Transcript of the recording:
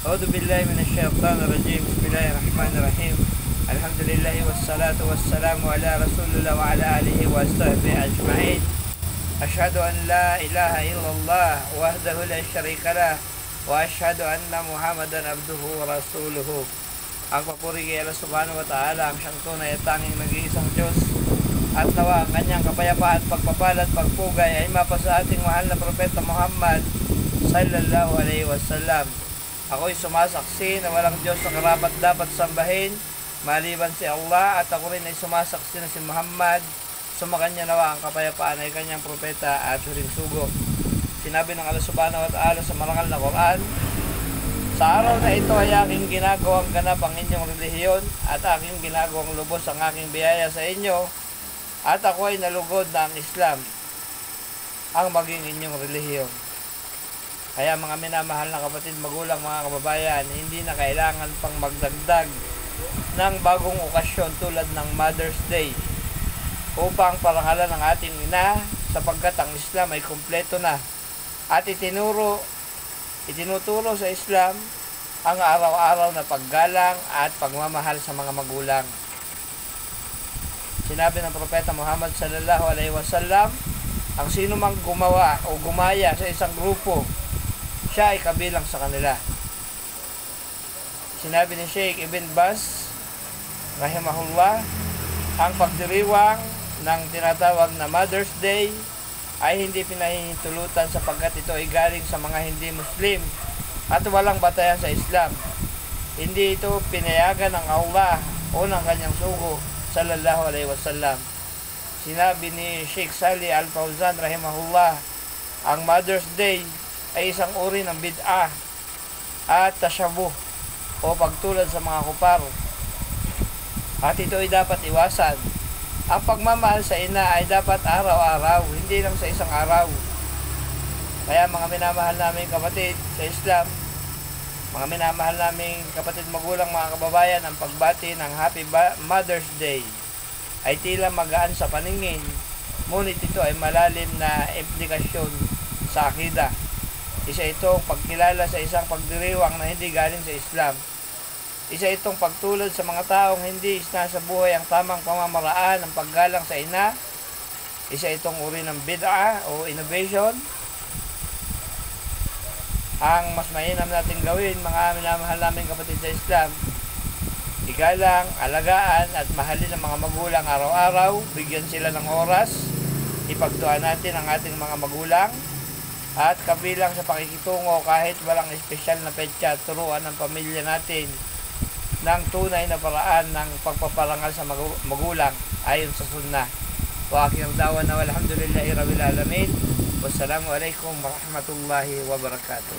أعوذ بالله من الشيطان الرجيم. بسم الله الرحمن الرحيم. الحمد لله والصلاة والسلام على رسول الله وعلى آله وصحبه أجمعين. أشهد أن لا إله إلا الله وحده لا شريك له وأشهد أن محمدا عبده ورسوله. Ang papuri kay Allah subhanahu wa ta'ala, ang siyang tunay at tanging nag-iisang Diyos, at nawa ang kanyang kapayapaan, pagpapala at pagpugay ay mapa sa ating mahal na Propeta Muhammad sallallahu alaihi wasallam. Ako'y sumasaksi na walang Diyos na karapat dapat sambahin maliban si Allah, at ako rin ay sumasaksi na si Muhammad, sumakanya nawa ang kapayapaan ay kanyang propeta at huling sugo. Sinabi ng Allah subhanahu wa ta'ala sa marangal na Quran, sa araw na ito ay aking ginagawang ganap ang inyong relihiyon at aking ginagawang lubos ang aking biyaya sa inyo, at ako ay nalugod na ang Islam ang maging inyong relihiyon. Kaya mga minamahal na kapatid, magulang, mga kababayan, hindi na kailangan pang magdagdag ng bagong okasyon tulad ng Mother's Day upang parangalan ng ating ina, sapagkat ang Islam ay kumpleto na at itinuturo sa Islam ang araw-araw na paggalang at pagmamahal sa mga magulang. Sinabi ng Propeta Muhammad sallallahu alaihi wasallam, ang sino mang gumawa o gumaya sa isang grupo, siya ay kabilang sa kanila. Sinabi ni Sheikh Ibn Baz rahimahullah, ang pagdiriwang ng tinatawag na Mother's Day ay hindi pinahihintulutan sapagkat ito ay galing sa mga hindi Muslim at walang batayan sa Islam. Hindi ito pinayagan ng Allah o ng kanyang sugo sallallahu alaihi wasallam. Sinabi ni Sheikh Salih Al-Fawzan rahimahullah, ang Mother's Day ay isang uri ng bid'ah at tasyabuh o pagtulad sa mga kupar, at ito ay dapat iwasan. Ang pagmamahal sa ina ay dapat araw-araw, hindi lang sa isang araw. Kaya mga minamahal namin kapatid sa Islam, mga minamahal namin kapatid magulang, mga kababayan, ang pagbati ng Happy Mother's Day ay tila magaan sa paningin, ngunit ito ay malalim na implikasyon sa akida. Isa itong pagkilala sa isang pagdiriwang na hindi galing sa Islam. Isa itong pagtulad sa mga taong hindi isna sa buhay ang tamang pamamaraan ng paggalang sa ina. Isa itong uri ng bid'ah o innovation. Ang mas mainam natin gawin, mga minamahal namin kapatid sa Islam, igalang, alagaan at mahalin ang mga magulang araw-araw, bigyan sila ng oras, ipagtuunan natin ang ating mga magulang, at kabilang sa pakikitungo kahit walang espesyal na petsa, turuan ng pamilya natin ng tunay na paraan ng pagpaparangal sa magulang ayon sa sunnah. Wa akhir da'wana walhamdulillahi rabbil alamin. Wassalamu alaikum warahmatullahi wabarakatuh.